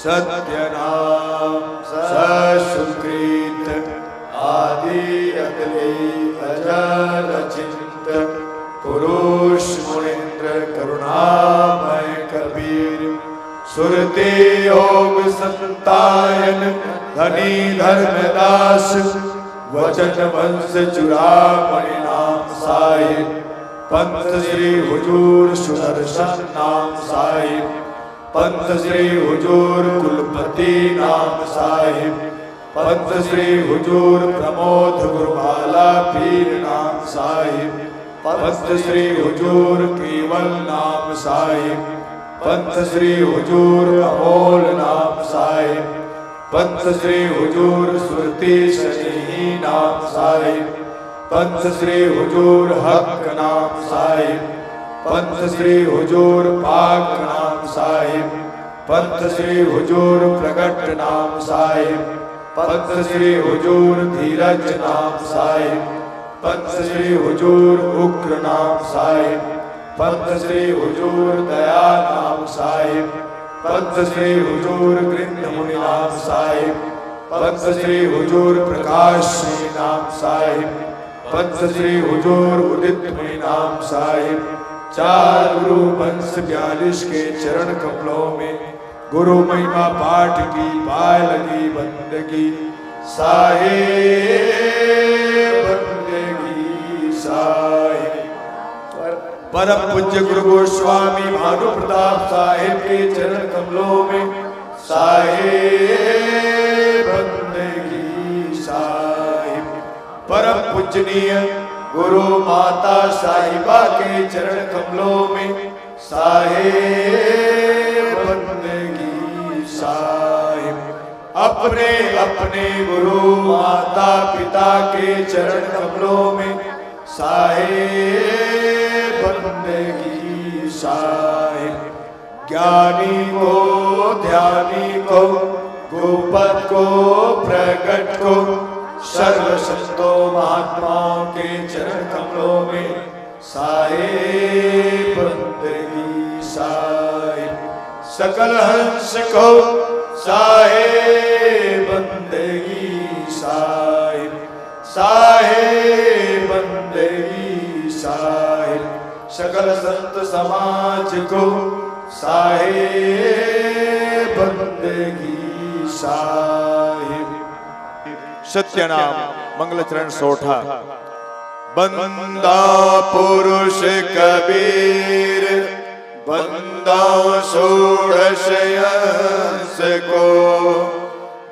सत्य नाम ससुकृत आदि अगले अजर चिंत पुरुष मुनिंद्र करुणामय कबीर सुरते योग संतायन धनी धर्मदास वचन वंश चुरामणि नाम साहिब पंथ श्री हुजूर सुदर्शन नाम साहिब पंथ श्री हुजूर कुलपति नाम साहिब पंथ श्री हुजूर प्रमोद गुरुबाला पीर नाम साहिब पंथ श्री हुजूर केवल नाम साहिब पंथ श्री हुजूर अमोल नाम साहिब पंथ श्री हुजूर सुरती शनि नाम साहिब पंथ श्री हुजूर हक नाम साहिब पंथ श्री हुजूर पाक नाम साहिब पंथ श्री हुजूर प्रगट नाम साहिब पंथ श्री हुजूर धीरज नाम साहिब पंथ श्री हुजूर उग्र नाम साहिब पंथ श्री हुजूर दया नाम साहिब पंथ श्री हुजूर गृंद मुनि नाम साहिब पंथ श्री हुजूर प्रकाश नाम साहिब पंथ श्री हुजूर उदित मुनि नाम साहिब चार गुरु वंश 42 के चरण कमलों में गुरु महिमा पाठ की पाए लगी बंदगी साहिब बंदगी साहिब। परम पूज्य गुरु गोस्वामी भानु प्रताप साहिब के चरण कमलों में साहिब बंदगी साहिब। परम पूजनीय गुरु माता साहिबा के चरण कमलों में साहिब बंदगी साहिब। अपने अपने गुरु माता पिता के चरण कमलों में साहिब बंदगी साहिब। ज्ञानी को ध्यानी को गोपद को प्रगट को सर्व संतों महात्माओं के चरण कमलों में साहिब बंदगी साहिब। सकल हंस को साहिब बंदगी साहिब साहिब बंदगी साहिब। सकल संत समाज को साहिब बंदगी साहिब। सत्य नाम मंगल चरण सोठा। बंदा पुरुष कबीर बंदा षोडश अंश को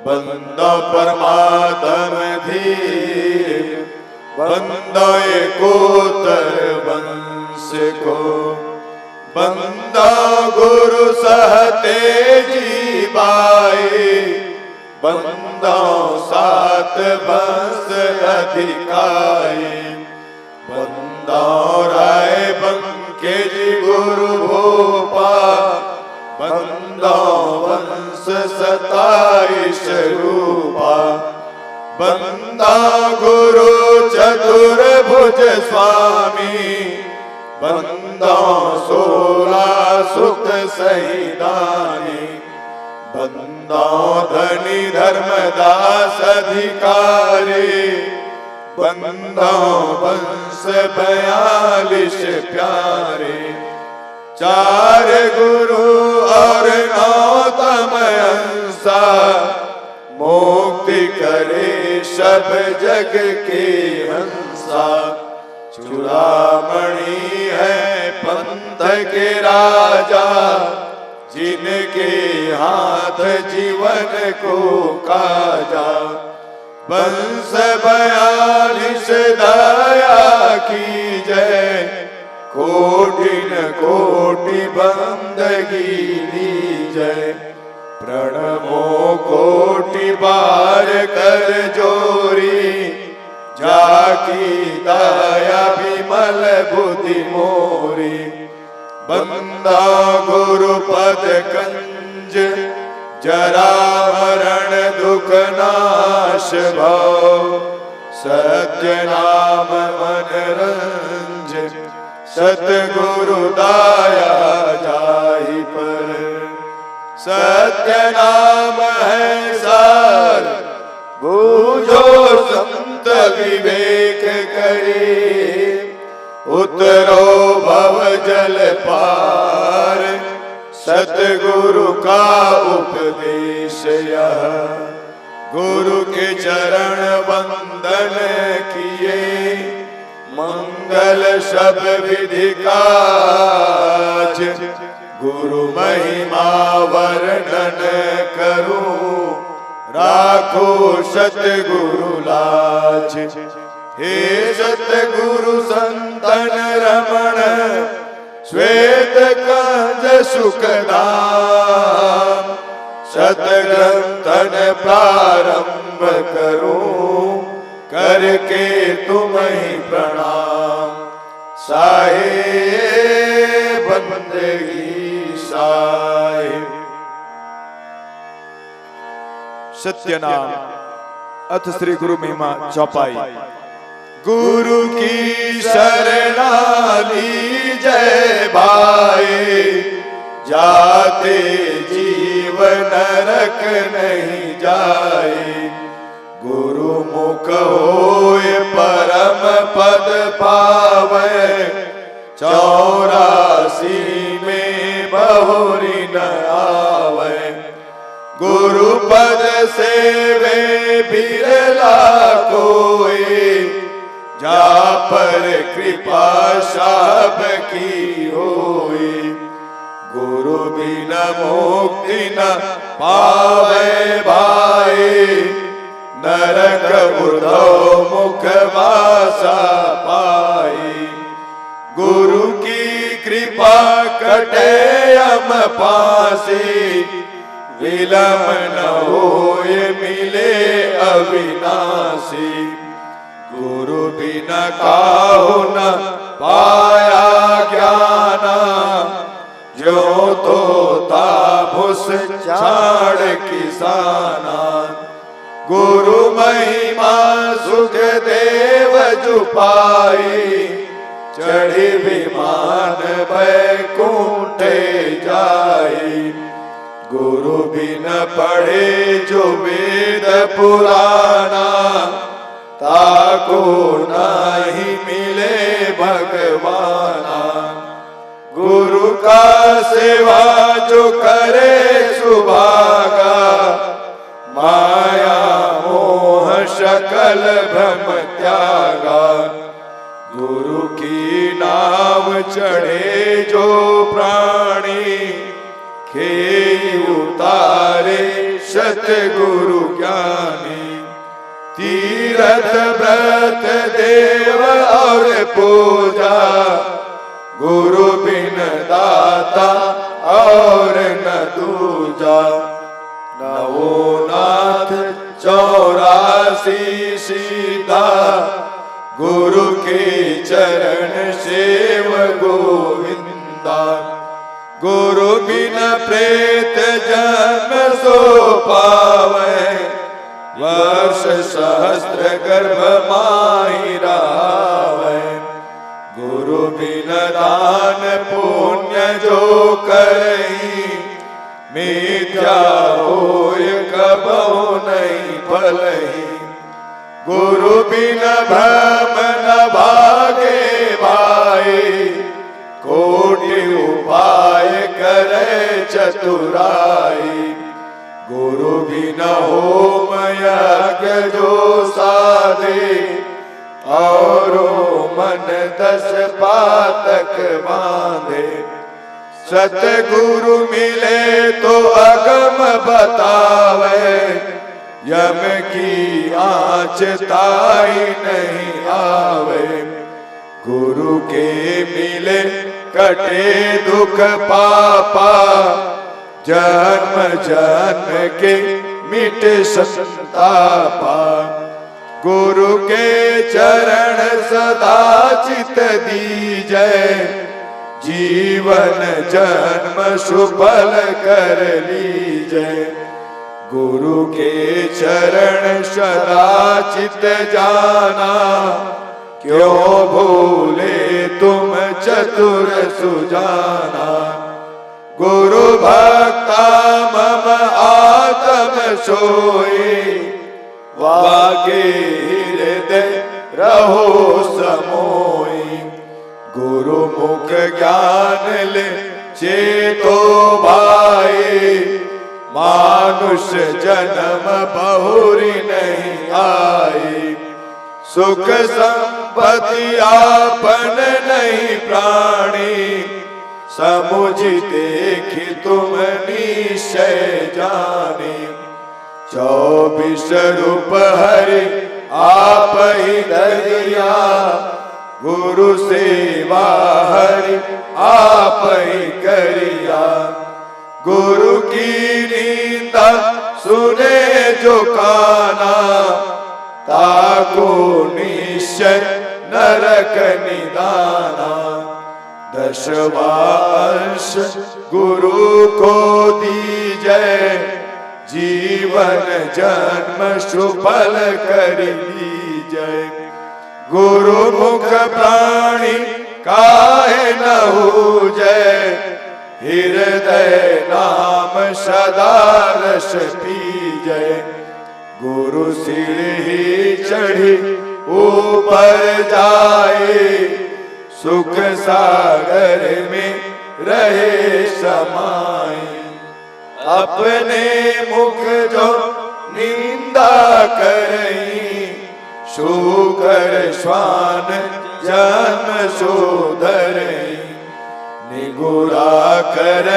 बंदा परमात्म धीर बंदा एकोत्तर वंश को बंदा गुरु सहते जी बाई बंदा सात बंस अधिकाई बंदा राय बंके जी गुरु भोपा बंदा वंश 27 रूपा बंदा गुरु चतुर्भुज स्वामी बंदा 16 सुख सहिदानी बंदा धनी धर्मदास अधिकारी बंदा वंश 42 प्यारे। चार गुरु और 9 तमहंसा मुक्ति करे सब जग के हंसा। चूड़ामणि है पंथ के राजा जिनके हाथ जीवन को काजा। वंश 42 दया की जय कोटि न कोटि बंदगी लीजय। प्रणमो कोटि बार कर जोरी जाकी दया विमल बुद्धि मोरी। बंदा गुरु पद कंज जरा मरण दुख नाश भव। सत्य नाम मन रंज सतगुरु दाया जाहि पर। सत्य नाम है सार, बूझो संत विवेक करे। उतरो भव जल पार, सतगुरु का उपदेश यह। गुरु के चरण वंदन किए, मंगल सब विधि काज। गुरु महिमा वर्णन करूं, राखो सतगुरु लाज। हे सतगुरु संतन रमण, श्वेत कंज सुखदाम। सतग्रंथन प्रारंभ करूं, करके तुम्हें प्रणाम। साहेब बंदगी साहेब। सत्यनाम अथ श्री गुरु महिमा चौपाई। गुरु की शरणा लीजय भाई, जाते जीव नरक नहीं जाए। गुरु मुख होए परम पद पावे, 84 में बहुरी न आवे। गुरु पद सेवे बिरला कोई, जा पर कृपा सब की होई। गुरु बिना मुक्ति न पावे भाई, नरक उर्ध्व मुख वासा पाई। गुरु की कृपा कटे यम पासी, विलम न होए मिले अविनाशी। गुरु बिना काहू न पाया ज्ञाना, जो तोता भुस छाड़ किसाना। गुरु महिमा सुख देव जुपाई, चढ़ी विमान बैकुंठ जाई। गुरु बिन पढ़े जो वेद पुराना, ताको नहीं मिले भगवाना। गुरु का सेवा जो करे सुभागा, माया मोह सकल भ्रम त्यागा। गुरु की नाव चढ़े जो प्राणी, खेई उतारे सतगुरु ज्ञानी। तीरथ व्रत देव और पूजा, गुरु बिन दाता और न दूजा। नवोनाथ 84 सीधा, गुरु के चरण सेव गोविंदा। गुरु बिन प्रेत जन्म सो पावे, वर्ष सहस्त्र गर्भ माही रावे। गुरु बिन दान पुण्य जो करही, मिथ्या होय कबहु नहीं भलही। गुरु बिन भ्रम न भागे भाई, कोटि उपाय करे चतुराई। गुरु बिन होम यज्ञ जो साधे, औरो मन 10 पातक बांधे। सतगुरु मिले तो अगम बतावे, यम की आँच ताई नहीं आवे। गुरु के मिले कटे दुख पापा, जन्म जन्म के मिट संतापा। गुरु के चरण सदा चित दीजय, जीवन जन्म सुफल कर लीजय। गुरु के चरण सदा चित जाना, क्यों भूले तुम चतुर सुजाना। गुरु भक्ता सोई, वाके हृदय रहो समोई। गुरु मुख ज्ञान ले चेतो भाई, मानुष जन्म बहुरी नहीं आई। सुख संपत्ति आपन नहीं प्राणी, समुझ देखी तुम निश्चय जानी। 24 रूप हरि आप ही धरिया, गुरु सेवा हरि आप ही करिया। गुरु की निंदा सुने जो काना, ताको निश्चय नरक निदाना। 10वां अंश गुरु को दीजय, जीवन जन्म सुफल कर दीजय। गुरु मुख प्राणी काहे न हूजय, हृदय नाम सदा रस पीजय। गुरु सिर ही चढ़ी ऊपर जाए, सुख सागर में रहे समाए। अपने मुख जो निंदा करई, शूकर श्वान जन्म शोधरई। निगुरा कर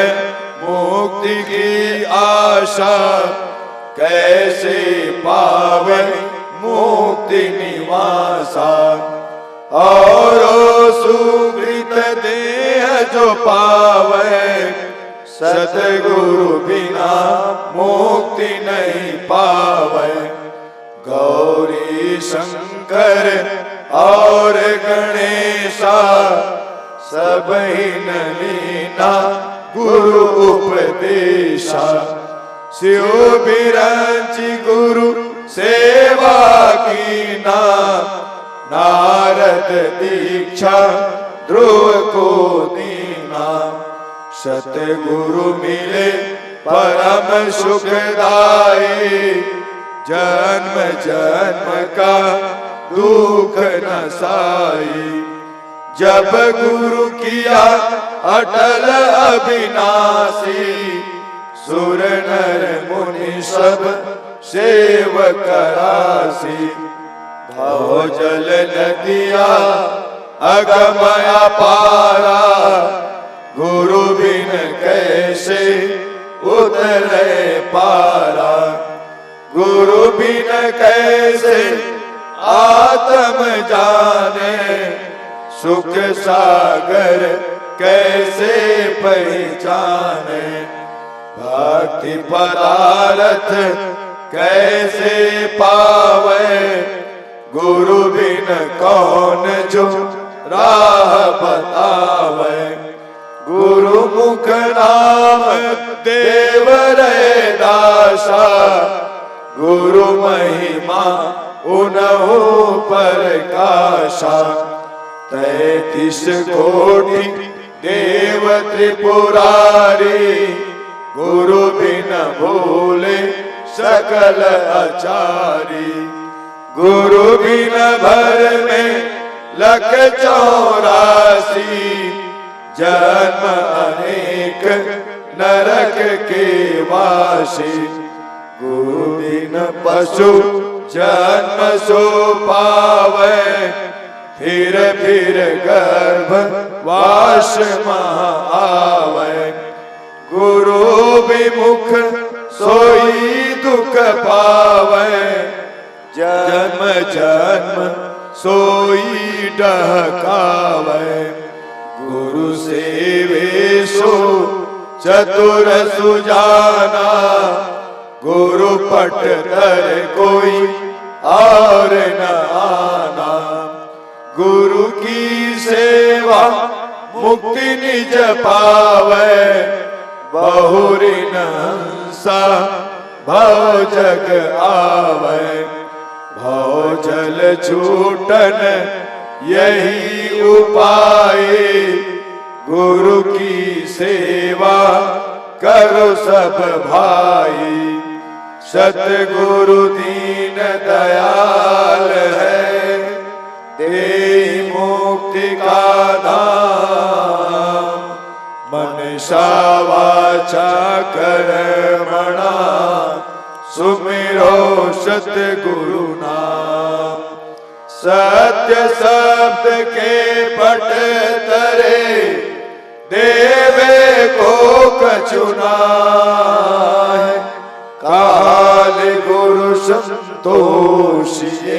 मुक्ति की आशा, कैसे पावे मुक्ति निवासा। और सुकृत देह जो पावे, सतगुरु बिना मुक्ति नहीं पावे। गौरी शंकर और गणेशा, सब ही लीना गुरु उपदेशा। शिव बिरंची गुरु सेवा कीना, नारद दीक्षा ध्रुव को दीना। सतगुरु मिले परम सुखदाई, जन्म जन्म का दुख न साई। जब गुरु किया अटल अविनाशी, सुर नर मुनि सब सेवक राशि। भाव जल नदिया अगमया पारा, गुरु बिन कैसे उतरे पारा। गुरु बिन कैसे आत्म जाने, सुख सागर कैसे पहचाने। भक्ति पदार्थ कैसे पावे, गुरु बिन कौन जो राह बतावे। गुरु मुख नाम देव रे दासा, गुरु महिमा उनहु प्रकाशा। 33 कोटि देव त्रिपुरारी, गुरु बिन भूले सकल आचारी। गुरु बिन भर में 184, जन्म अनेक नरक के वासी। गुरु बिन पशु जन्म सो पावे, फिर गर्भ वास महा आवे। गुरु विमुख सोई दुख पावे, जन्म जन्म सोई डहकावे। गुरु सेवे सो चतुर सुजाना, गुरु पट धर कोई और न आना। गुरु की सेवा मुक्ति निज पावे, बहुरी नंसा भव जग आवे। भव जल छूटन यही उपाय, गुरु की सेवा करो सब भाई। सतगुरु दीन दयाल है, देहि मुक्ति का नाम। मनसा वाचा कर्मणा सुमिरो सतगुरु नाम। सत्य शब्द के पट तरे देवे को कछुना है। काल गुरु संतोषिए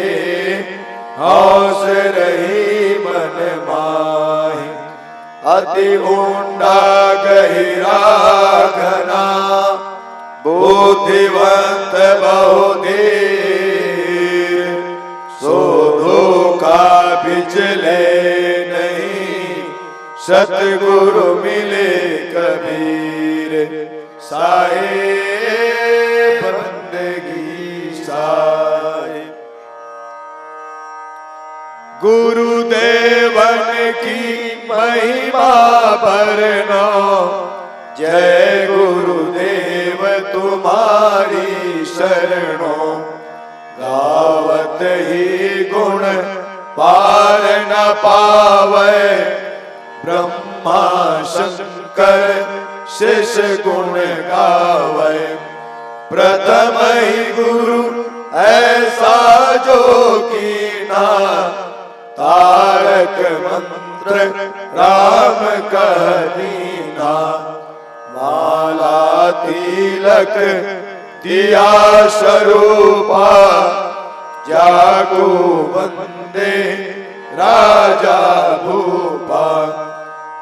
हौस रही मन माहि। अति ऊंडा गहिरा घना बुद्धिवंत बहुधीर। शोधो का बिचले नहीं सतगुरु मिले कबीर। साए बंदगी साए। गुरुदेवन की महिमा बरनो, जय गुरुदेव तुम्हारी शरणों। गावत ही गुण पार न पावे, ब्रह्मा शंकर शेष गुण गावे। प्रथम ही गुरु ऐसा जो कीना, तारक मंत्र राम कह दीना। माला तिलक दिया स्वरूपा, जागो बंदे राजा भूपा।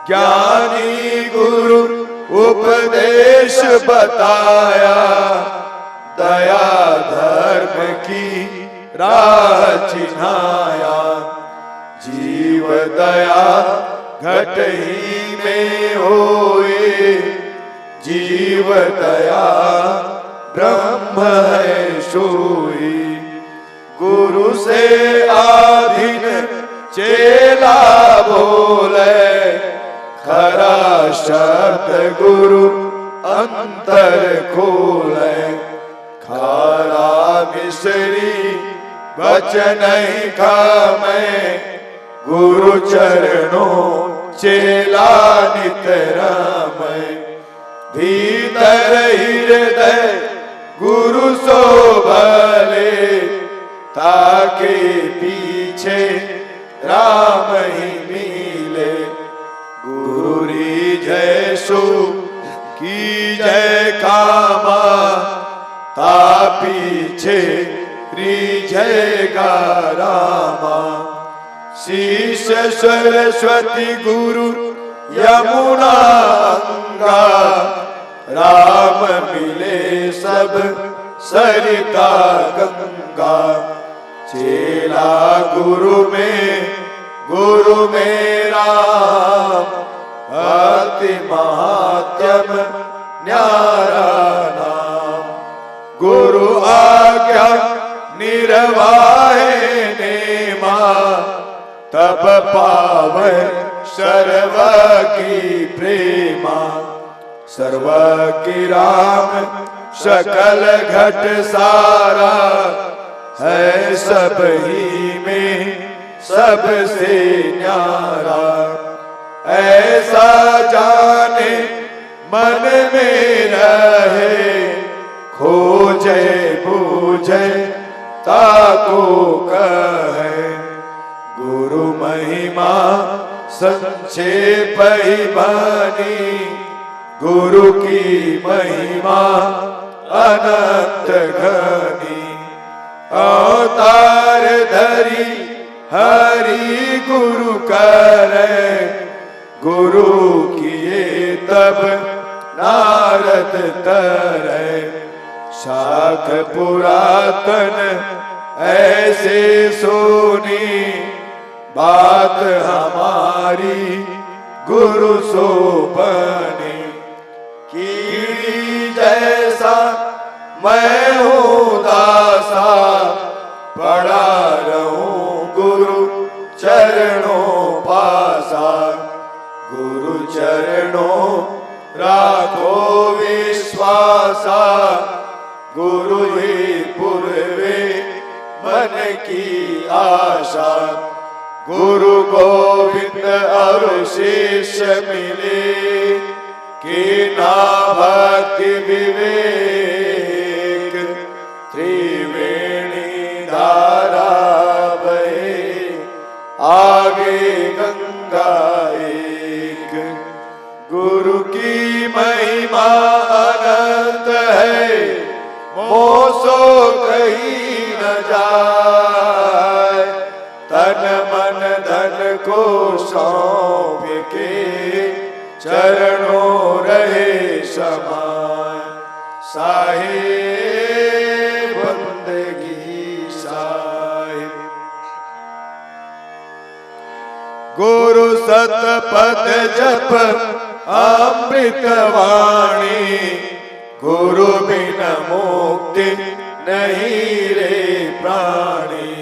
ज्ञानी गुरु उपदेश बताया, दया धर्म की राह चिन्हाया। जीव दया घट ही में होए, जीव दया ब्रह्म है सोई। गुरु से आधीन चेला बोले, खरा शब्द गुरु अंतर खोले। खारा मिश्री वचन ही खामे, गुरु चरणों चेला नित रामै। भीतर हृदय गुरु सो भले, ताके पीछे राम ही मिले। गुरु री जय सो की जय कामा, ता पीछे रिझेगा रामा। शीश सरस्वती गुरु यमुना गंगा, राम मिले सब सरिता गंगा। चेला गुरु में राम, भक्ति महात्म न्यारा नाम। गुरु आज्ञा निर्वाहे नेमा, तब पावे सर्व की प्रेमा। सर्व की राम सकल घट सारा, है सब ही में सबसे न्यारा। ऐसा जाने मन में रहे, खोजे बूझे ताको कहे। गुरु महिमा संक्षेप ही बानी, गुरु की महिमा अनंत घनी। अवतार धरी हरि गुरु करे, गुरु किए तब नारद तरे। शाख पुरातन ऐसे सोनी, बात हमारी गुरु सो बनी। कीड़ी जैसा मैं हूँ दासा, पड़ा रहूं गुरु चरणों पासा। गुरु चरणों राखो विश्वासा, गुरु ही पूर्वे मन की आशा। गुरु गोविंद और शिष्य मिले, कीना भक्ति विवेक। त्रिवेणी धारा बहे, आगे गंगा एक। गुरु की महिमा अनंत है, मोसो कहीं न जाए। तन मन धन को सौंप के, चरणों रहे समाए। साहिब बंदगी साहिब। गुरु सतपथ जप अमृत वाणी, गुरु बिन मुक्ति नहीं रे प्राणी।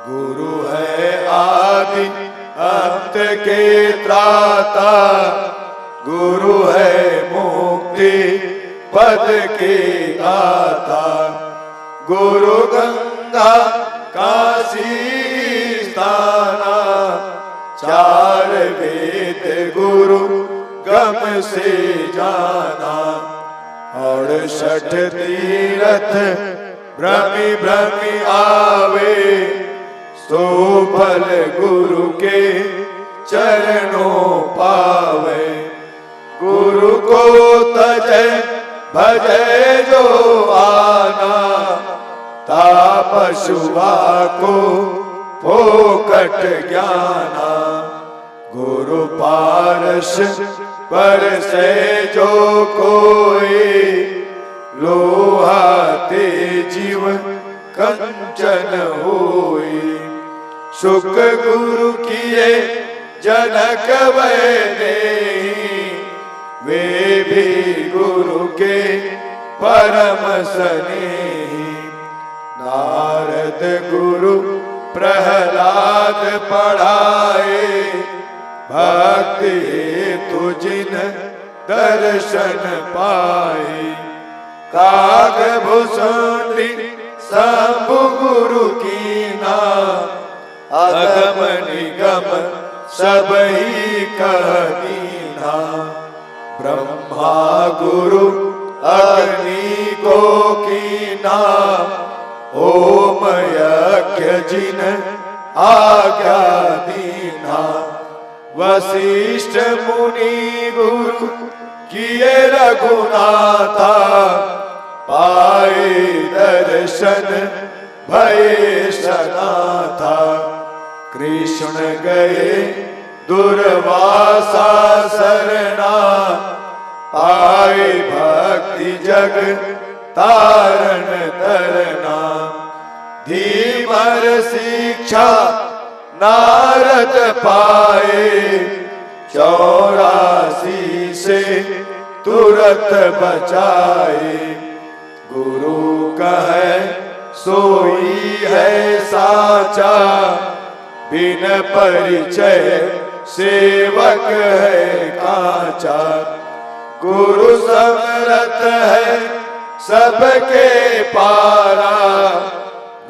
गुरु है आदि अंत के त्राता, गुरु है मुक्ति पद के दाता। गुरु गंगा काशी स्थाना, चार वेद गुरु गम से जाना। 68 तीरथ भ्रमि भ्रमि आवे, सो फल गुरु के चरणों पावे। गुरु को तजै भजै जो आना, तापशुआ को फोकट ज्ञाना। गुरु पारस पर से जो कोई, लोहा ते जीव कंचन होई। सुख गुरु किए जनक वैदेही, वे भी गुरु के परम स्नेही। नारद गुरु प्रहलाद पढ़ाए, भक्ति हेतु जिन दर्शन पाए। काग भुसुंडी सब गुरु कीना, अगम निगम सब ही कहदीना। ब्रह्मा गुरु अग्नि को कीना, ओम यज्ञ जिन आज्ञा दीना। वशिष्ठ मुनि गुरु किए रघुनाथा, पाए दर्शन भये सनाथा। कृष्ण गए दुर्वासा सरना, आए भक्ति जग तारण तरना। धीवर शिक्षा नारद पाए, 84 से तुरत बचाए। गुरु कहे सोई है साचा, बिन परिचय सेवक है काचा। गुरु समरथ है सबके पारा,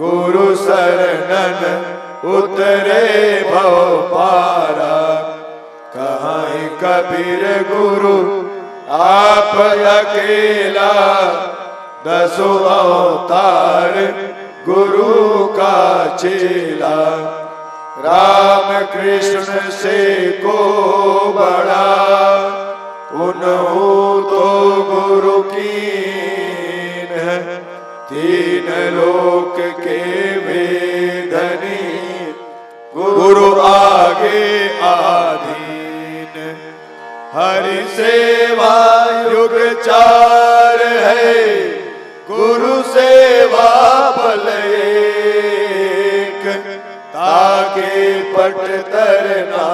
गुरु शरणन उतरे भव पारा। कहाँ कबीर गुरु आप अकेला, 10 अवतार गुरु का चेला। राम कृष्ण से को बड़ा, उन्हों तो गुरु कीन है। 3 लोक के वेदनी, गुरु आगे आधीन। हरि सेवा युग 4 है, गुरु सेवा फल एक। ताके पट तरना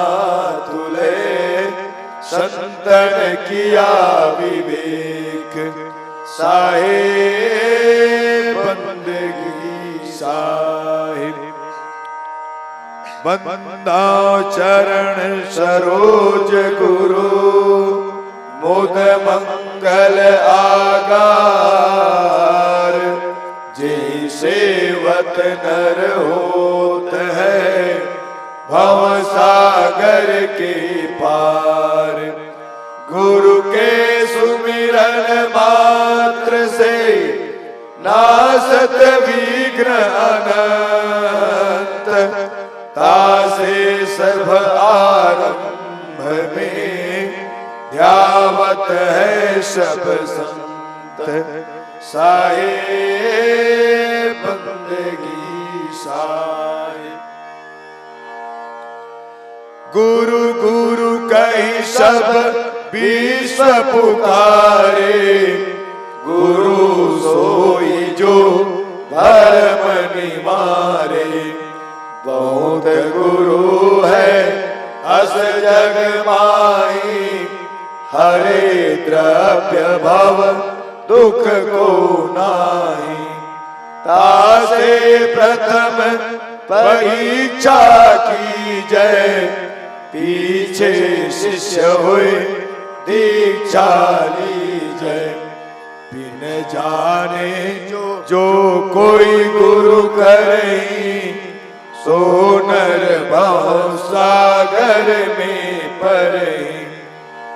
तुले, संतन किया विवेक। साहिब बंदगी साहिब। बंदा चरण सरोज गुरु, मुद मंगल आगार। नर होत है भव सागर के पार। गुरु के सुमिरन मात्र से नासत विघ्न अनंत। तासे सर्व आरंभ में ध्यावत है सब संत। साहे बंदगी साहे। गुरु गुरु कही सब विश्व पुकारे। गुरु सोई जो धर्म निवारे। बहुत गुरु है अस जग माही। हरे द्रव्य भव दुख को नाही। तासे प्रथम परीक्षा की जय। पीछे शिष्य हुए दीक्षा लीजय। बिन जाने जो कोई गुरु करई। सो नर भव सागर में परई।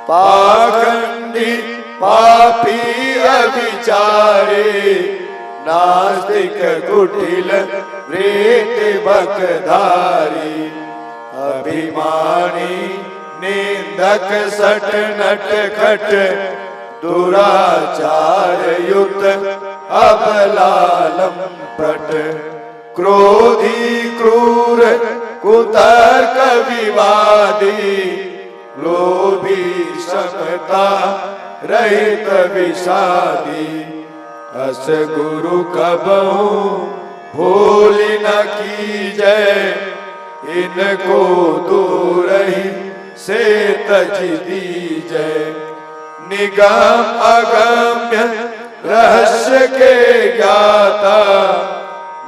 पाखंडी पापी अविचारे। नास्तिक कुटिल प्रेत बकधारी। अभिमानी निंदक सट नट खट। दुराचार युक्त अबलालम पट। क्रोधी क्रूर कुतर्क विवादी। लोभी समता रहित विषादी। अस गुरु कबहू भूल न कीजय। इनको दूर ही से तज दीजय। निगम अगम्य रहस्य के ज्ञाता।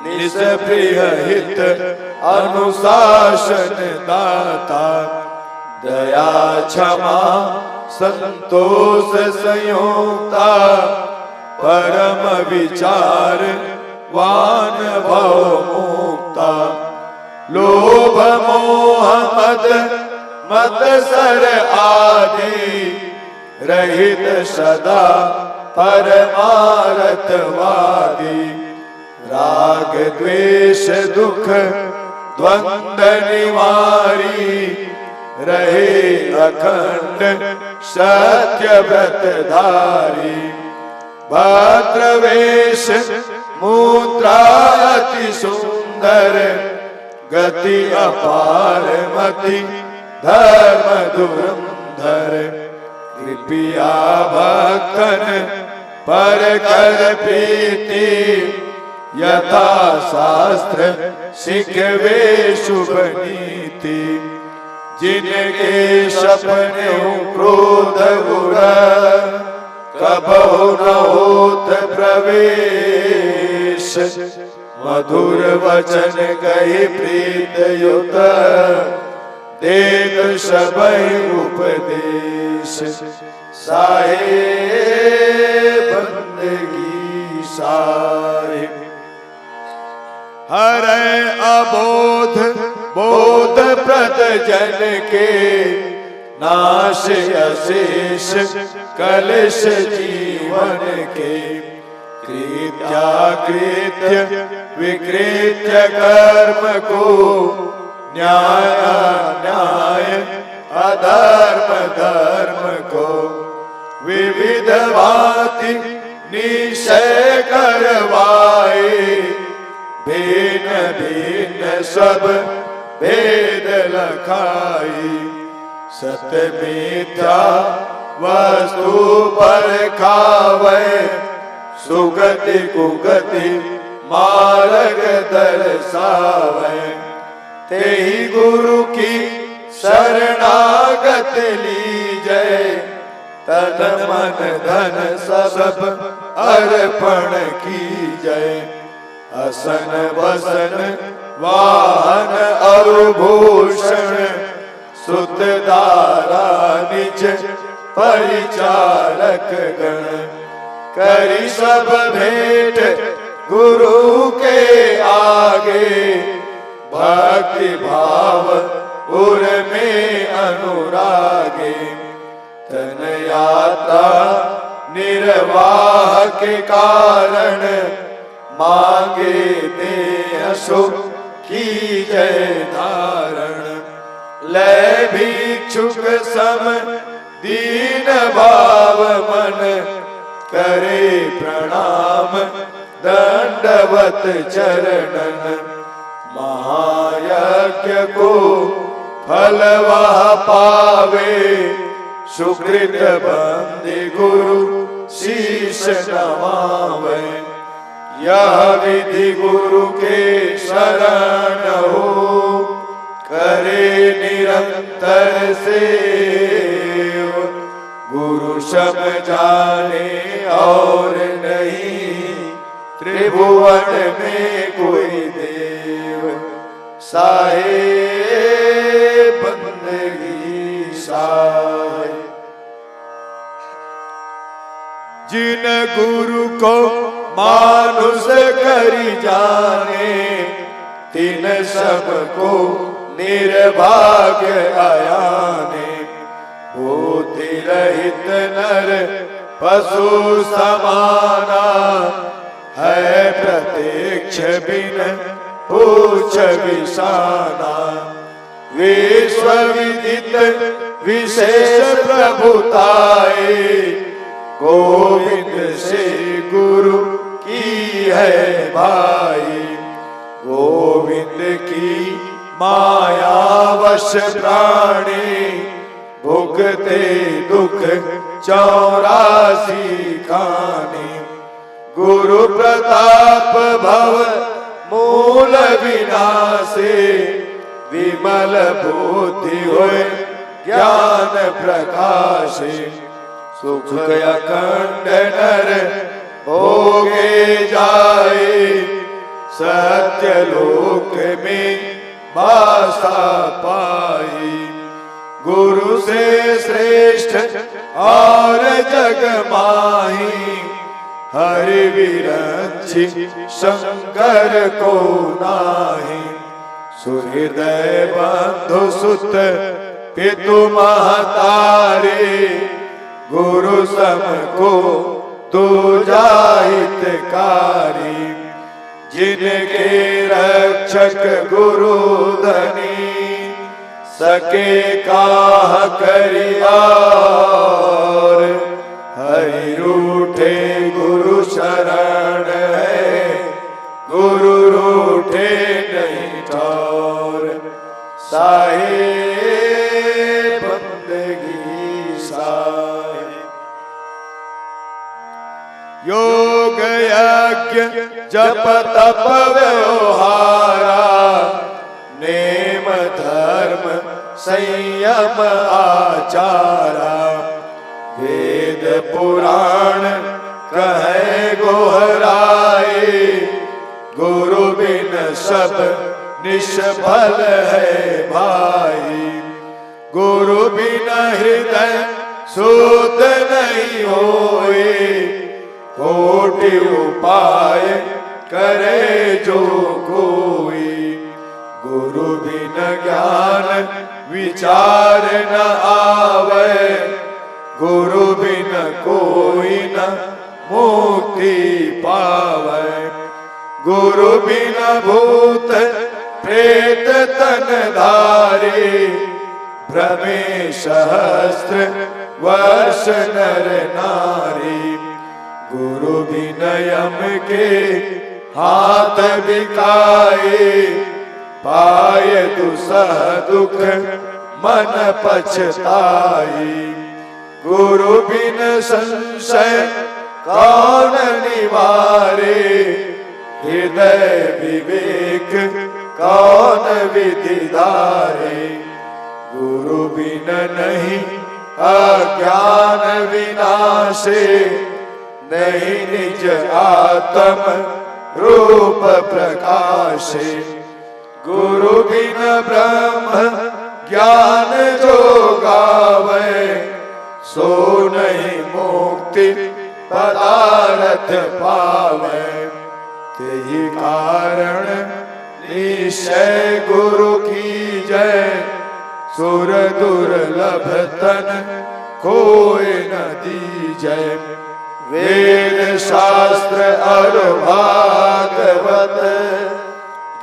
निष्प्रिय हित अनुशासन दाता। दया क्षमा संतोष संयोक्ता। परम विचार वान भव मुक्ता। लोभ मोह मद मत्सर आदि। रहित सदा परमारथ वादी। राग द्वेष दुख द्वंद्व निवारी। रहे अखंड सत्य व्रत धारी। भद्रवेश मुद्रा अति सुंदर। गति अपार मति धर्म धुरंधर। कृपया भक्तन पर कर प्रीति। यथा शास्त्र सिखवे शुभ नीति। जिनके सपने क्रोध बुरा। कबहु न होत प्रवेश। मधुर वचन कही प्रीत युत। देत सबहि उपदेश। साहे बंदगी साहे। हरे अबोध बोध प्रद जन के। नाश अशेष कलश जीवन के। कृत्याकृत्य विकृत्य कर्म को। न्याय न्याय अधर्म धर्म को। विविध भांति निश्चय करवाए। भिन्न भिन्न सब भेद लखाई। सत मिथ्या वस्तु पर खावे। सुगति कुगति मार्ग दर्शावे। तेहि गुरु की शरणागत लीजय। तन मन धन सब अर्पण कीजय। असन बसन वाहन और भूषण। सुत दारा निज परिचारक गण। करी सब भेंट गुरु के आगे भक्ति भाव उर में अनुरागे तन यात्रा निर्वाह के कारण मांगे दे सुख की जय धारण ले भिक्षुक सम दीन भाव मन करे प्रणाम दंडवत चरणन महायज्ञ को फल वह पावे सुकृत बंदे गुरु शीश नमावे यह विधि गुरु के शरण हो करे निरंतर सेव गुरु शब जाने और नहीं त्रिभुवन में कोई देव साहे बंदगी साहे जिन गुरु को मानुष करी जाने तिन सबको निर्भाग्य आयाने बुद्धि रहित नर पशु समाना है प्रत्यक्ष बिन पूछ विषाना विश्व विदित विशेष प्रभुताए गोविंद से गुरु की है भाई गोविंद की माया वश प्राणी भुगते दुख 84 खाने गुरु प्रताप भव मूल विनाशे विमल बुद्धि होए ज्ञान प्रकाशे सुख अखंड नर भोगे जाए सत्य लोक में वासा पाई गुरु से श्रेष्ठ और जग माही हरि विरंची शंकर को नाही सुहृदय बंधु सुत पितु महतारे गुरु सम को दूजा हितकारी जिनके रक्षक गुरु धनी सके काह करिया हरि रूठे गुरु शरण है गुरु रूठे नहीं ठौर साहे बंदगी साहे योग यज्ञ जप तप व्यवहारा नेम धर्म संयम आचारा वेद पुराण कहे गोहराए गुरु बिन सब निष्फल है भाई गुरु बिन हृदय शुद्ध नहीं होए कोटि उपाय करे जो कोई गुरु बिन ज्ञान विचार न आवे गुरु बिन कोई न मुक्ति पावे गुरु बिन भूत प्रेत तन धारे भ्रमे सहस्त्र वर्ष नर नारी गुरु बिन यम के हाथ बिकाए पाए दुसह दुख मन पछताई गुरु बिन संशय कौन निवारे हृदय विवेक कौन विधि धारे गुरु बिन नहीं अज्ञान विनाशे नहीं निज आत्म रूप प्रकाशे गुरु बिन ब्रह्म ज्ञान जो गावे सो नहीं मुक्ति पदार्थ पावे यही कारण निश्चय गुरु की जय, सुर दुर्लभ तन कोई न दीजय। वेद शास्त्र और भागवत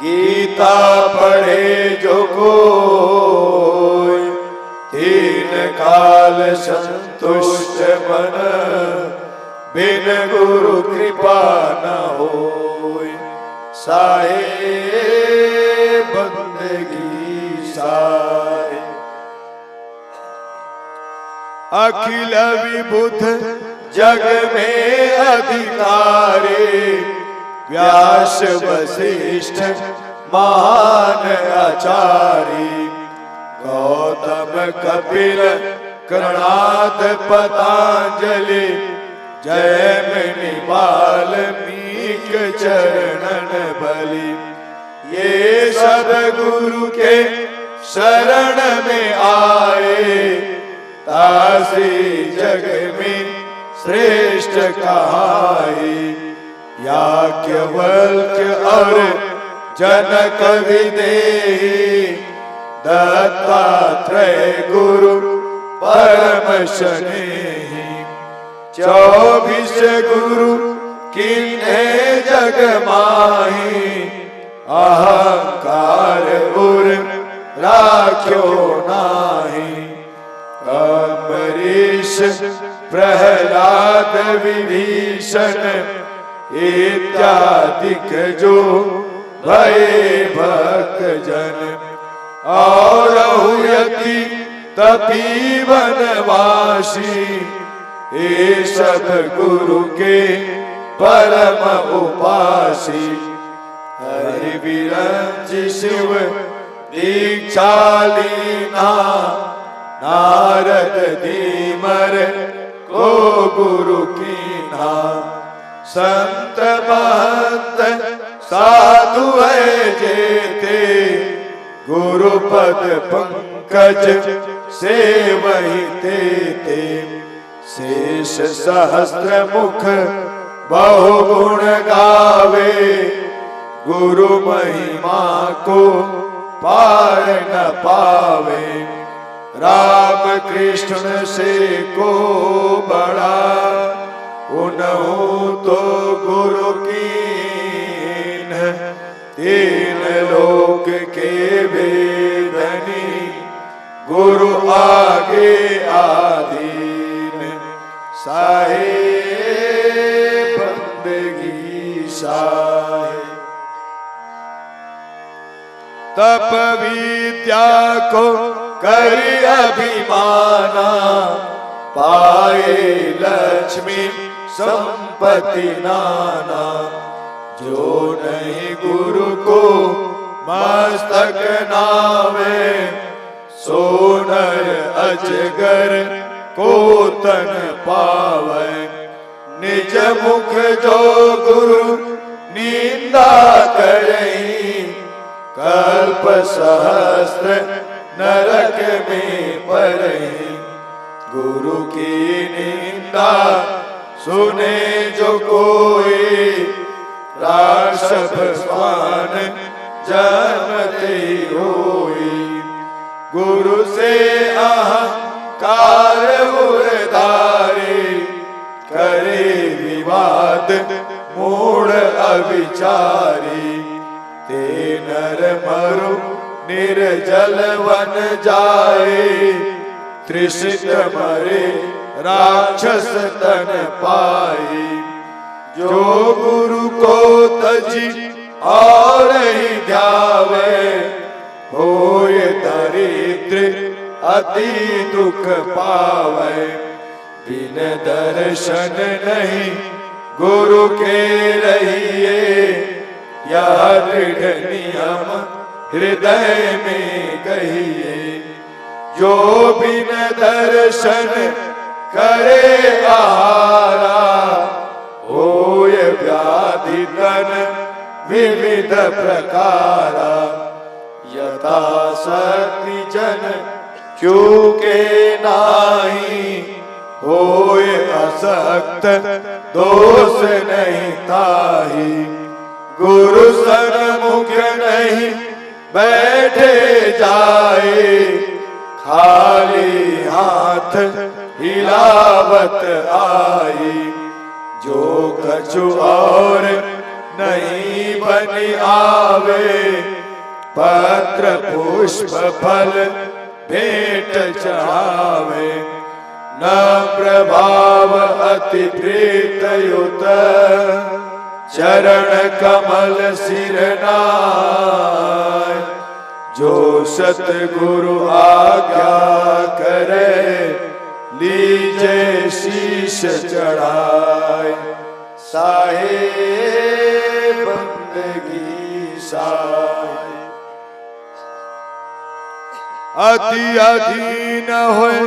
गीता पढ़े जो कोई, तीन काल संतुष्ट मन बिन गुरु कृपा न होय। साहे बंदगी साहे। अखिल विबुध जग में अधिकारी, व्यास वशिष्ठ महान आचार्य, गौतम कपिल कणाद पतंजलि, जैमिनि वाल्मीक चरणन बलि। ये सब गुरु के शरण में आए, तासी जग में श्रेष्ठ कहाई। याज्ञवल्क्य और जनक विदेही, दत्तात्रेय गुरु परम स्नेही। 24 गुरु किन्हे जग माही, अहंकार उर राख्यो नाही। अम्बरीश प्रहलाद विभीषण, इत्यादिक जो भये भक्त जन। और यति तपी वनवासी, ये सब गुरु के परम उपासी। हरि विरंच शिव दीक्षा लीना, नारद दीमर को गुरु कीना। संत महंत साधु है जेते, गुरु पद पंकज से वही तेते। शेष सहस्त्र मुख बहुगुण गावे, गुरु महिमा को पार न पावे। राम कृष्ण से को बड़ा, उन्हों तो गुरु कीन। तीन लोक के वेदनी, गुरु आगे आधीन। साहे बंदगी साहे। तप विद्या को करी अभिमाना, पाए लक्ष्मी संपत्ति नाना। जो नहीं गुरु को मस्तक नावे, सोनर अजगर को तन पावे। निज मुख जो गुरु निंदा करही, कल्प सहस्त्र नरक में पड़ही। गुरु की निंदा सुने जो कोई, राक्षस स्वान जन्मते होई। गुरु से अहंकार उर्धारे, करे विवाद मूढ़ अविचारी। ते नर मरु निर्जल वन जाए, त्रिषित मरे राक्षस तन पाई। जो गुरु को तजी और ही ध्यावे, होय दरिद्र अति दुख पावे। बिन दर्शन नहीं गुरु के रहिए, यह दृढ़ नियम हृदय में कहिए। जो बिन दर्शन करे आहारा, होय व्याधि तन विविध प्रकारा। यथा शक्ति जन चूके नाही, होय असक्त दोष नहीं ताही। गुरु सन्मुख नहीं बैठे जाए, खाली हाथ हिलावत आई। जो कछु और नहीं बनी आवे, पत्र पुष्प फल भेंट चढ़ावे। नम्र भाव अति प्रीत युत, चरण कमल सिर नाय। जो सतगुरु आज्ञा करे, लीजे शीश चढ़ाए। साहे बंदगी साय। अति अधीन होए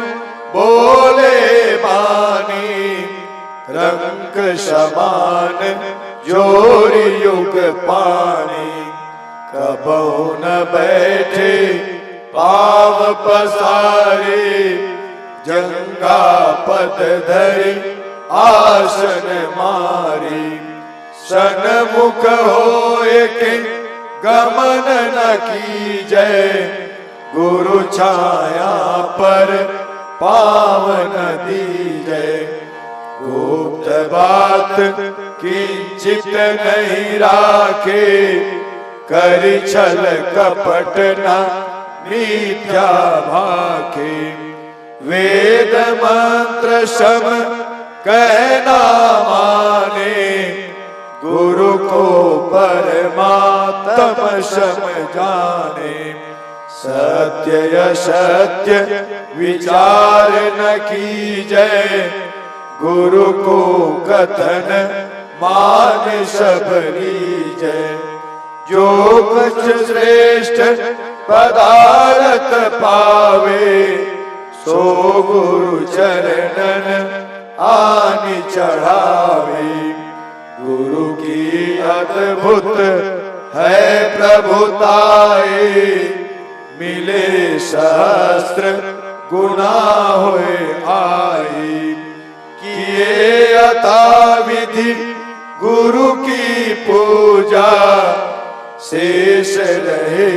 बोले बानी, रंग समान जोरी युग पानी। कबहु न बैठे पाव पसारे, जंगा पद धरि आसन मारी। सन्मुख होए के गमन न कीजय, गुरु छाया पर पाव न दीजय। गुप्त बात किंचित नहीं राखे, करि छल कपट न मिथ्या भाखे। वेद मंत्र सम कहना माने, गुरु को परमात्म सम जाने। सत्य असत्य विचार न कीजय, गुरु को कथन मान सब लीजय। जो कुछ श्रेष्ठ पदार्थ पावे, सो गुरु चरणन आनि चढ़ावे। गुरु की अद्भुत है प्रभुताए, मिले सहस्त्र गुना होए आई। किए यथा विधि गुरु की पूजा, शेष रहे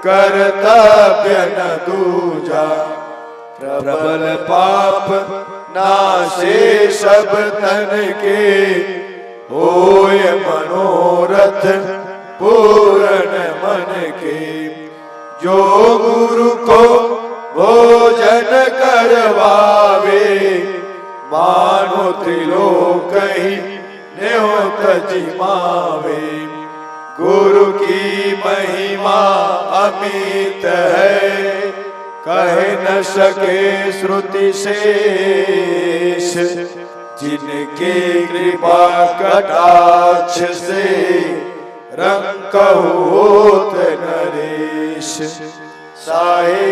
कर्तव्य न दूजा। प्रबल पाप नाशे सब तन के, होय मनोरथ पूर्ण मन के। जो गुरु को भोजन करवावे, मानो त्रिलोक ही नेहो तजिमावे। गुरु की महिमा अमित है, कह न सके श्रुति शेष। जिनके कृपा कटाक्ष से, रंग होत नरेश। साहे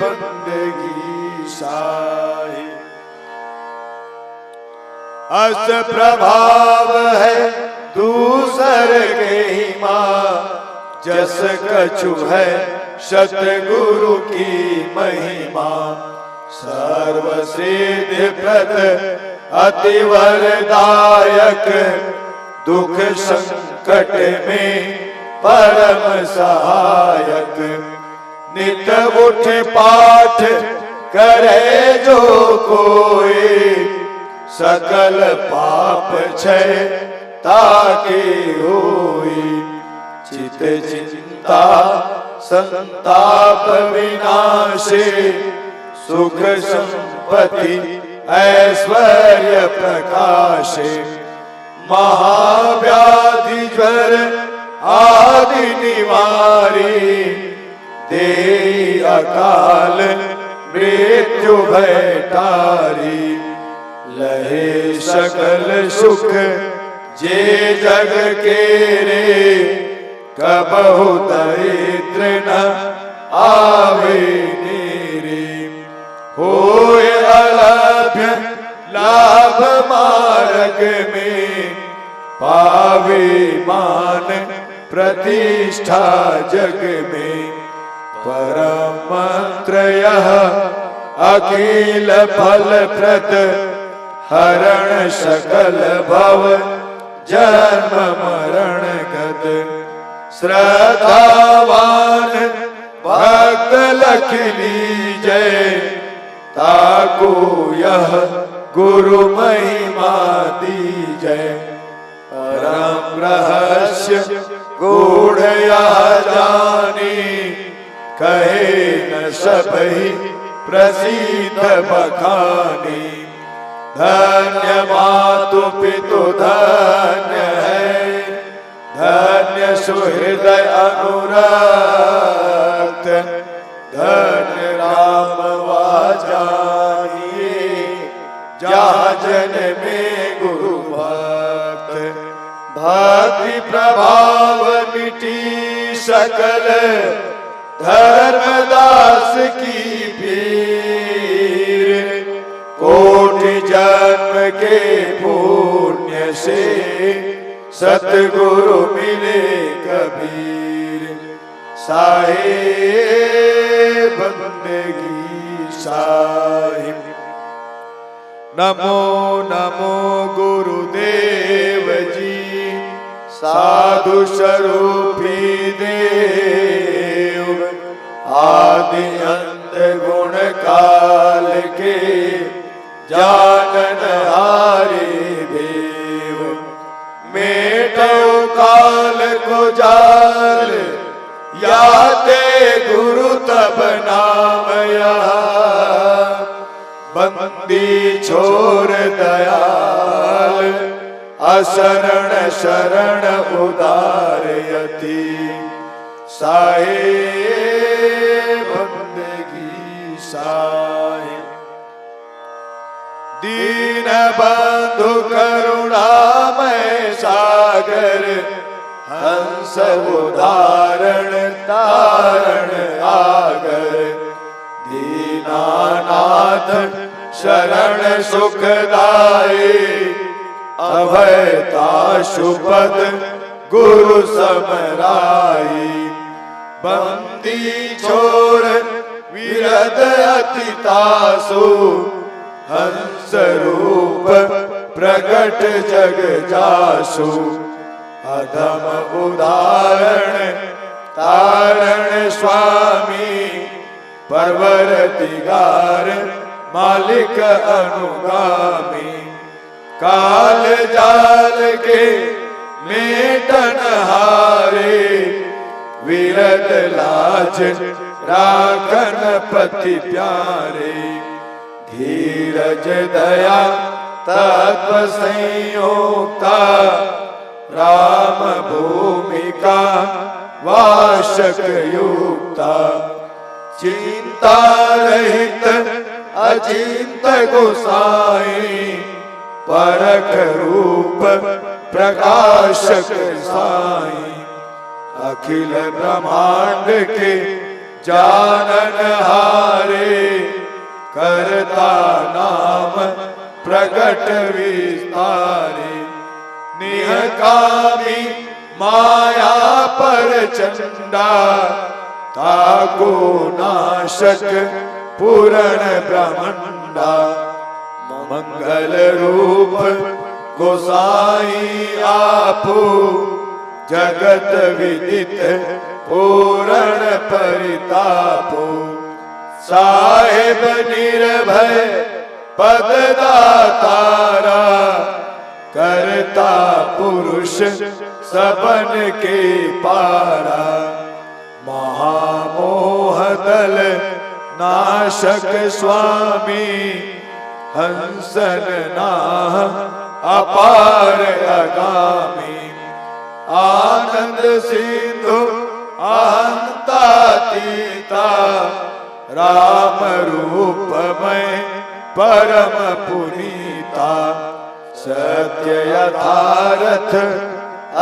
बंदगी साहे। अस प्रभाव है दूसर के ही माँ, जस कछु है सतगुरु की महिमा। सर्व सिद्धि प्रद अति वरदायक, दुख संकट में परम सहायक। नित उठ पाठ करे जो कोई, सकल पाप क्षय ताके होई। चित चिंता संताप विनाशे, सुख संपत्ति ऐश्वर्य प्रकाशे। महाव्याधि ज्वर आदि निवारी, दे अकाल मृत्यु भय टारी। लहे सकल सुख जे जग के रे, कबहु दरिद्र न आवे नेरे। होय अलभ्य लाभ मार्ग में, पावे मान प्रतिष्ठा जग में। परम मंत्र यह अखिल फल प्रद, हरण सकल भव जन्म मरण गद श्रद्धावान भक्त लख लीजय ताको यह गुरु महिमा दीजय परम रहस्य गूढ़ जानी कहे न सबहि प्रसिद्ध बखानी धन्य मातु पितु धन्य है धन्य सुहृदय अनुरक्त धन्य राम वाजानिए जहाँ जन में गुरु भक्त भक्ति प्रभाव मिटी सकल धर्मदास की पीर कोटि जन्म के पुण्य से सतगुरु मिले कबीर साहे बंदगी साहिब नमो नमो गुरुदेव जी साधु स्वरूपी देव आदि अंत गुण काल के जानन हारे देव मेटो काल को जाल याते गुरु तब नाम यहाँ बंदी छोर दयाल असरण शरण उदार यति साहे बंदगी साहे दीन बंधु करुणामय सागर हंस उदाहरण तारण आगर दीनानाथ शरण सुखदाई अभयता शुपद गुरु समराई बंदी छोर विरद अतितासु हंस रूप प्रगट जग जासु अधम उदाहरण तारण स्वामी परवर दिगार मालिक अनुगामी काल जाल के मेटन हारे विरद लाज राखन पति प्यारे धीरज दया तत्व संयोक्ता राम भूमिका वाशक युक्ता चिंता रहित अचिंत गोसाई परख रूप प्रकाशक साई अखिल ब्रह्मांड के जानन हारे करता नाम प्रगट विस्तारे निहकामी माया पर चंडा ताको नाशक पूरण ब्रह्मंडा मंगल रूप गोसाई आपो जगत विदित पूरण परितापो साहेब निर्भय पद दातारा करता पुरुष सबन के पारा महामोह दल नाशक स्वामी हंसन नाह अपार अगामी आनंद सिंधु अहंतातीता राम रूप में परम पुनीता सत्य यथार्थ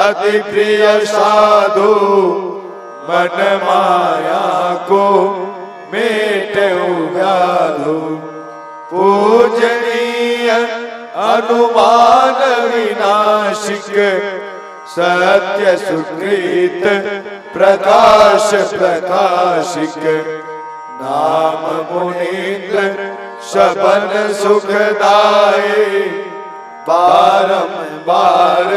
अति प्रिय साधु मन माया को मेटे व्याधु पूजनीय अनुमान विनाशिक सत्य सुकृत प्रकाश प्रकाशिक नाम मुनीन्द्र शबन सुखदाये बारंबार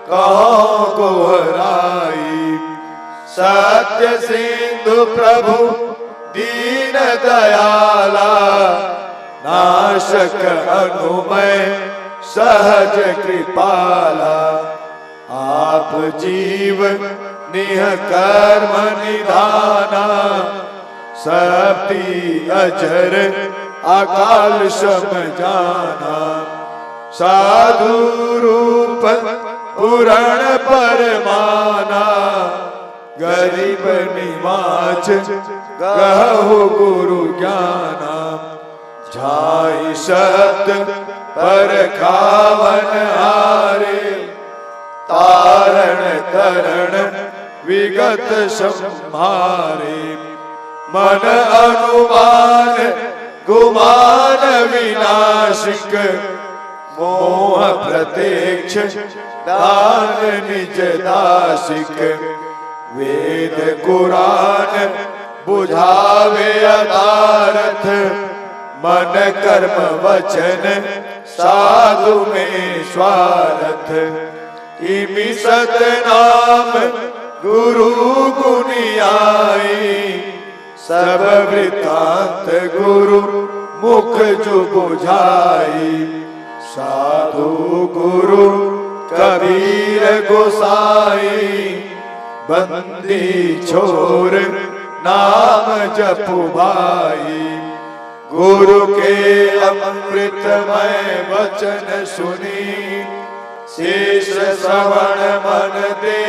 कहो गोहराई। सत्य सिंधु प्रभु दीन दयाला, नाशक अनुमय सहज कृपाला। आप जीव निह कर्म निधाना, सप्ती अजर अकाल सम जाना। साधु रूप पुराण परमाना, गरीब निवाच गहु गुरु ज्ञाना। झाई शब्द पर खावन हारे, तारण तरण विगत संहारे। मन अनुमान गुमान विनाशिक, मोह प्रत्यक्ष दान निज दासिक। वेद कुरान बुझावे अदारथ, मन कर्म वचन साधु में स्वार्थ। इमि सतनाम गुरु गुनियाई, सब वृतांत गुरु मुख जो बुझाई। साधु गुरु कबीर गोसाई, बंदी छोर नाम जपु भाई। गुरु के अमृतमय वचन सुनी, शेष श्रवण मन दे।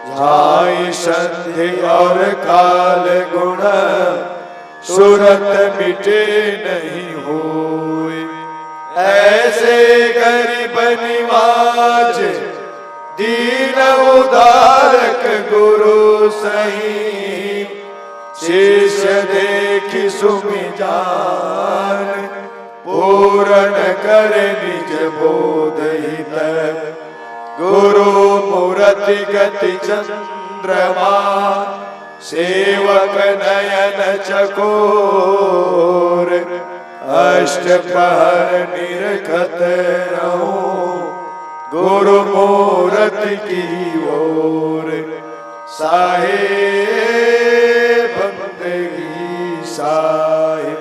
झाई संधि और काल गुण, सुरत मिटे नहीं होए। ऐसे गरीब निवाज, दीन उदारक गुरु सही। शिष्य देखि सुमि जान, पूर्ण कर निज बोध हित। गुरु मूर्ति गति चंद्रमा, सेवक नयन चकोर। अष्ट प्रहर निरखत रहूं, गुरु मूर्ति की ओर। साहे बंदगी साहे।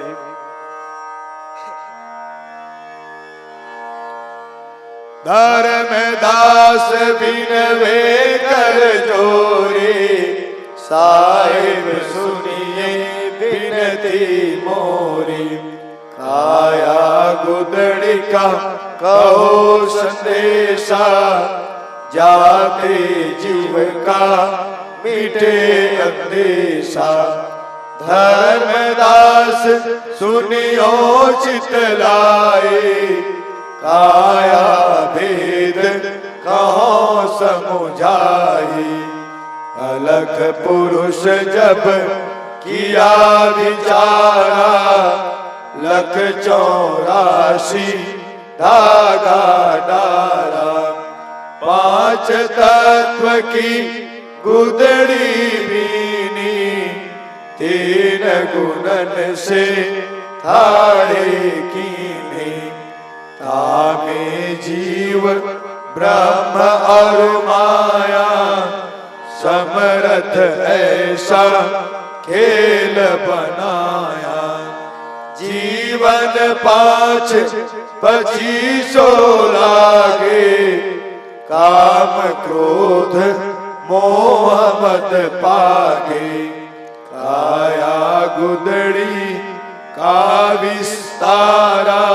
धर्म दास बिनवे कर जोरे, साहिब सुनिए बिनती मोरी। काया गुदड़ी का कहो संदेशा, जाते जीव का मिटे अंदेशा। धर्मदास सुनियो चितलाए, काया भेद कहो समुझाई। अलख पुरुष जब किया विचारा, लख 84 धागा डारा। पांच तत्व की गुदड़ी बीनी, तीन गुणन से थाड़े कीनी। तामे जीव ब्रह्म और माया, समर्थ ऐसा खेल बनाया। जीवन 5-25 लागे, काम क्रोध मोह मद पागे। काया गुदड़ी का विस्तारा,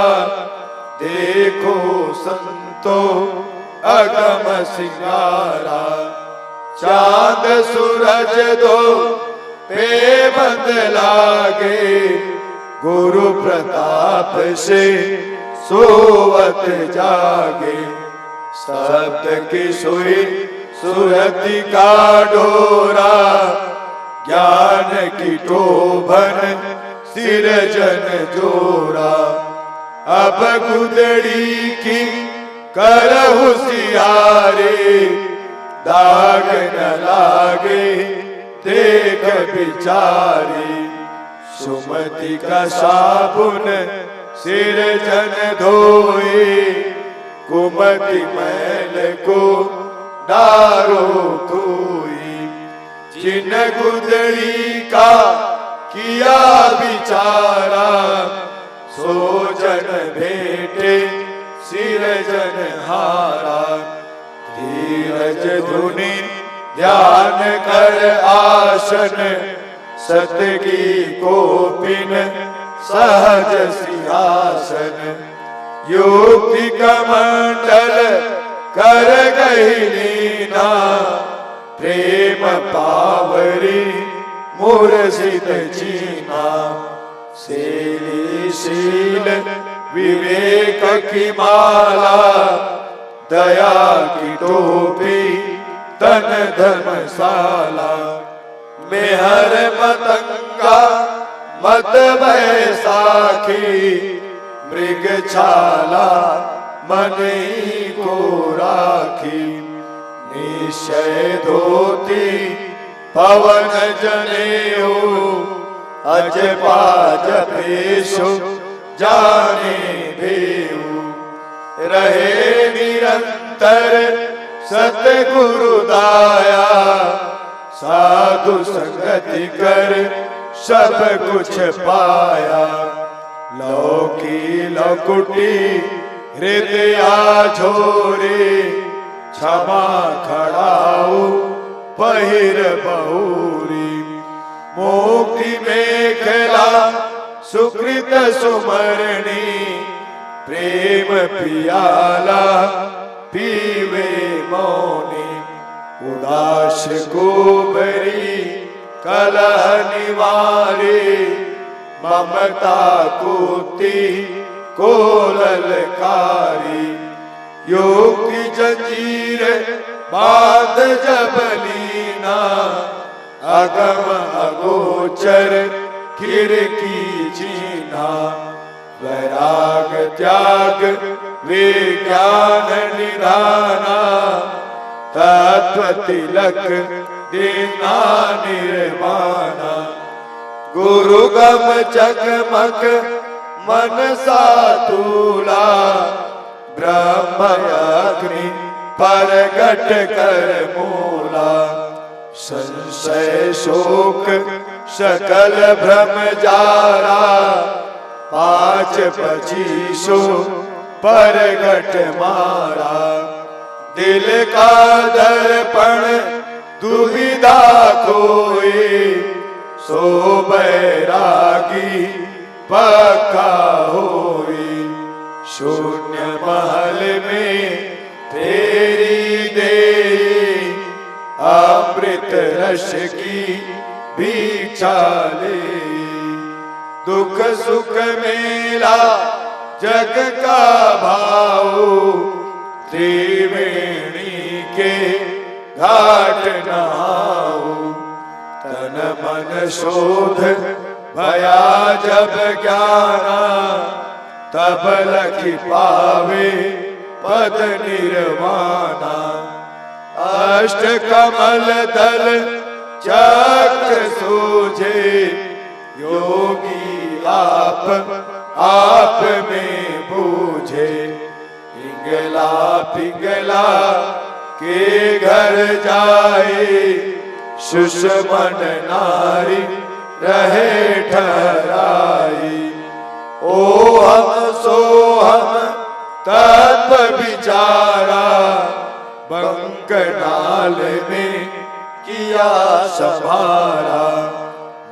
देखो संतो अगम सिंगारा। चांद सूरज दो पे बंद लागे, गुरु प्रताप से सोवत जागे। सप्त की सोई सुरति का डोरा, ज्ञान की टोभन सिरजन जोरा। अब गुदड़ी की करहु सियारे, दाग न लागे देख बिचारी। सुमति का साबुन सिरजन धोए, कुमति मैल को डारो कोई, जिन गुदड़ी का किया विचारा, सो जन भेटे सिरजन हारा। धीरज धुनि ध्यान कर आसन, सतगी कोपिन सहज सिंहासन। युक्ति कमंडल कर गई लीना, प्रेम पावरी मुरसित चीना। शील विवेक की माला, दया की टोपी तन धर्मशाला। मेहर मतंगा मत बैसाखी, मृग छाला मन ही को राखी। निश्चय धोती पवन जनेऊ, अजपा जपेशु जाने देऊ। रहे निरंतर सतगुरु दाया, साधु संगति कर सब कुछ पाया। लौकी लकुटी हृदय झोरे, क्षमा खड़ाऊ पहिर बहुरी। मुक्ति मेखला सुकृत सुमरणी, प्रेम पियाला पीवे मौनी। उदास गोबरी कलह निवारे, ममता कुति को ललकारी। योग की जंजीर बांध जबलीना, अगम अगोचर खिड़की चीना। वैराग त्याग विज्ञान निधाना, तत्व तिलक देना निर्वाणा। गुरु गम चकमक मन सातूला, ब्रह्म अग्नि परगट कर मूला। संशय शोक सकल भ्रम जारा, 5-25 परगट मारा। दिल का दर्पण दुविधा कोई, सो बैरागी पक्का होई। शून्य महल में फेरी दे, अमृत रस की भिक्षा ले। दुख सुख मेला जग का भाव, त्रिवेणी के घाट नहाओ। तन मन शोध भया जब ज्ञाना, तब लखी पावे पद निर्वाणा। अष्ट कमल दल चक्र सूझे, योगी आप में बूझे। पिंगला के घर जाए, सुषमन नारी रहे ठहराई। ओ हम सो हम तत्व विचारा, बंकनाल में किया संभारा।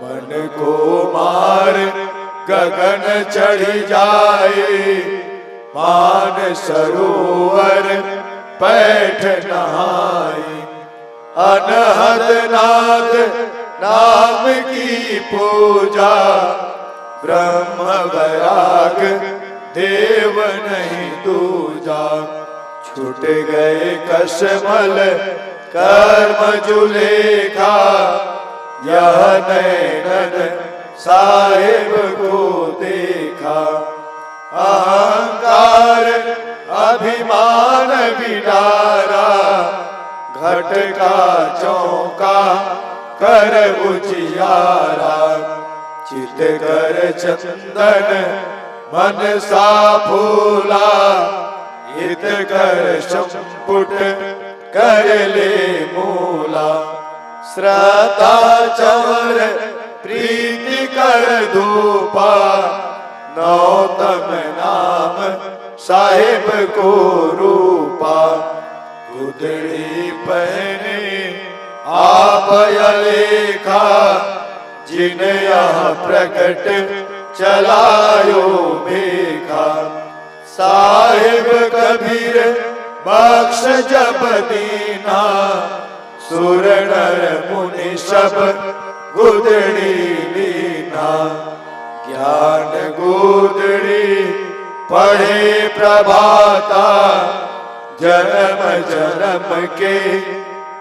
मन को मार गगन चढ़ी जाए, मान सरोवर पैठ नहाई। अनहद नाद नाम की पूजा, ब्रह्म वैराग देव नहीं दूजा। छूट गए कसमल कर्म जुलेखा, यह नैनन साहिब को देखा। अहंकार अभिमान बिडारा, घट का चौका कर उजियारा। चित कर चंदन मन सा फूला, हित कर संपुट कर ले मूला, श्रद्धा चवर प्रीति कर धूपा, नौतम नाम साहिब को रूपा। गुदड़ी पहने आप अलेखा, जिन यह प्रकट चलायो भेखा। साहिब कबीर बख्श जब दीना, सुर नर मुनि सब गुदड़ी लीना। ज्ञान गुदड़ी पढ़े प्रभाता, जन्म जन्म के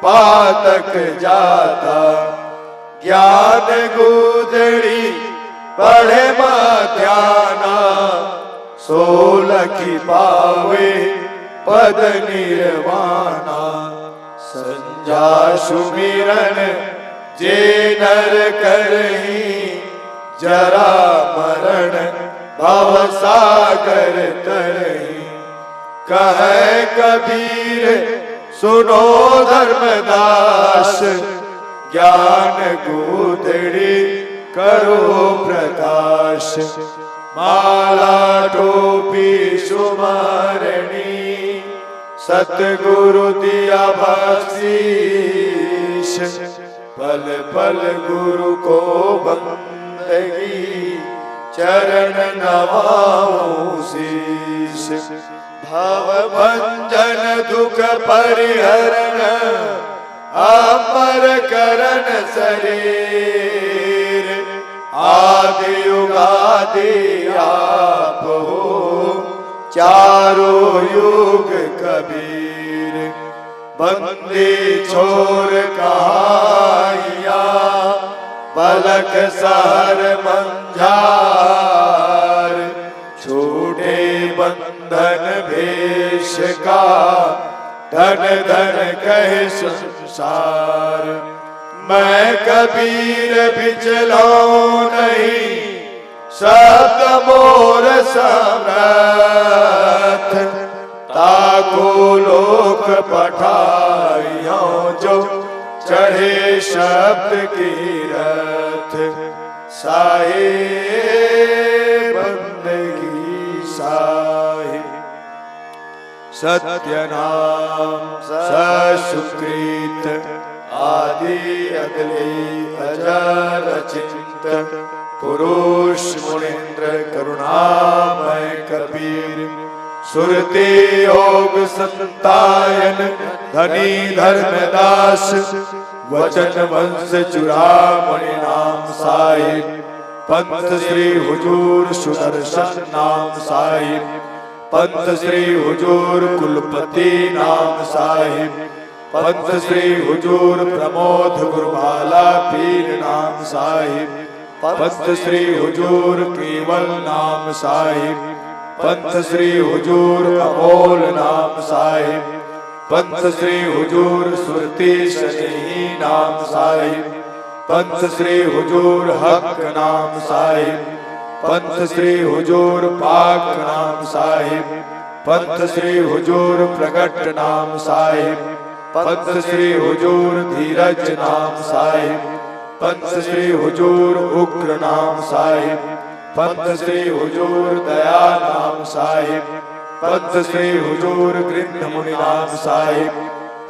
पातक जाता। ज्ञान गुदड़ी पढ़े माध्याना, सोलखी पावे पद निर्वाणा। संजा सुमिरन जे नर करही, जरा मरण भव सागर तरही। कहे कबीर सुनो धर्मदास, ज्ञान गुदड़ी करो प्रकाश। माला टोपी सुमारणी, सतगुरु दिया बख्शीश। पल पल गुरु को बंदगी, चरण नवाऊं शीश। भव भंजन दुख परिहरण, अमर करन शरीर। आदि युगादि आप हो, चारों युग कबीर। बंदी छोर कहाइया, बलक सहर मंझार। छूटे बंधन भेष का, धन धन कहे संसार। मैं कबीर बिचलो नहीं, शब्द मोर समर्थ। ताको लोक पठाइयो, जो चढ़े शब्द की रथ। साहे बंदगी साहे, सत्य नाम ससुकृत। आदि अगले अजर अचिंत, पुरुष मुनीन्द्र करुणामय कबीर। सुरते योग संतायन, धनी धर्मदास। वचन वंश चुरामणि नाम साहिब, पंथ श्री हुजूर सुदर्शन नाम साहिब। पंथ श्री हुजूर कुलपति नाम साहिब। पंथ श्री हुजूर प्रमोद गुरुबाला पीर नाम साहिब। पंथ श्री हुजूर केवल नाम साहिब। पंथ श्री हुजूर अमोल नाम साहिब। पंथ श्री हुजूर सुरती शनि नाम साहिब। पंथ श्री हुजूर हक नाम साहिब। पंथ श्री हुजूर पाक नाम साहिब। पंथ श्री हुजूर प्रगट नाम साहिब। पंथ श्री हुजूर धीरज नाम साहिब। पंथ श्री हुजूर उग्र नाम साहिब। पंथ श्री हुजूर दया नाम साहिब। पंथ श्री हुजूर गृंध मुनि नाम साहिब।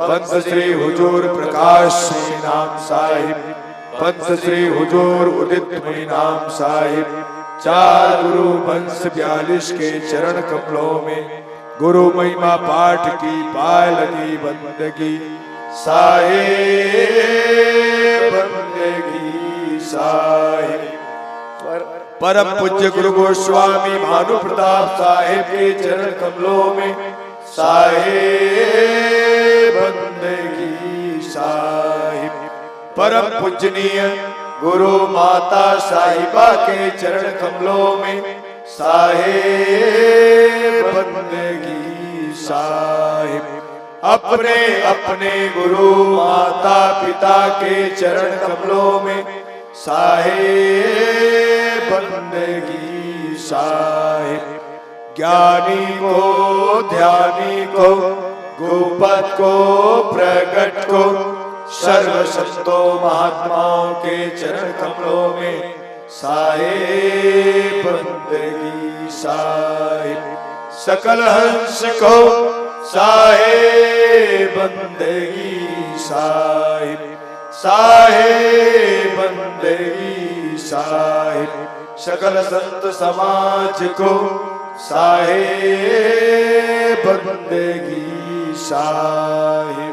पंथ श्री हुजूर प्रकाश श्री नाम साहिब। पंथ श्री हुजूर उदित मुनि नाम साहिब। चार गुरु वंश 42 के चरण कमलों में गुरु महिमा पाठ की पाए लगी बंदगी। साहिब बंदगी साहिब। परम पूज्य गुरु गोस्वामी भानु प्रताप साहिब के चरण कमलों में साहिब बंदगी साहिब। परम पूजनीय गुरु माता साहिबा के चरण कमलों में साहिब बंदगी साहिब। अपने अपने गुरु माता पिता के चरण कमलों में साहिब बंदगी साहिब। ज्ञानी को ध्यानी को गोपद को प्रगट को सर्व संतों महात्माओं के चरण कमलों में साहिब बंदगी साहिब सकल हंस को साहिब बंदगी साहिब साहिब बंदगी साहिब सकल संत समाज को साहिब बंदगी साहिब।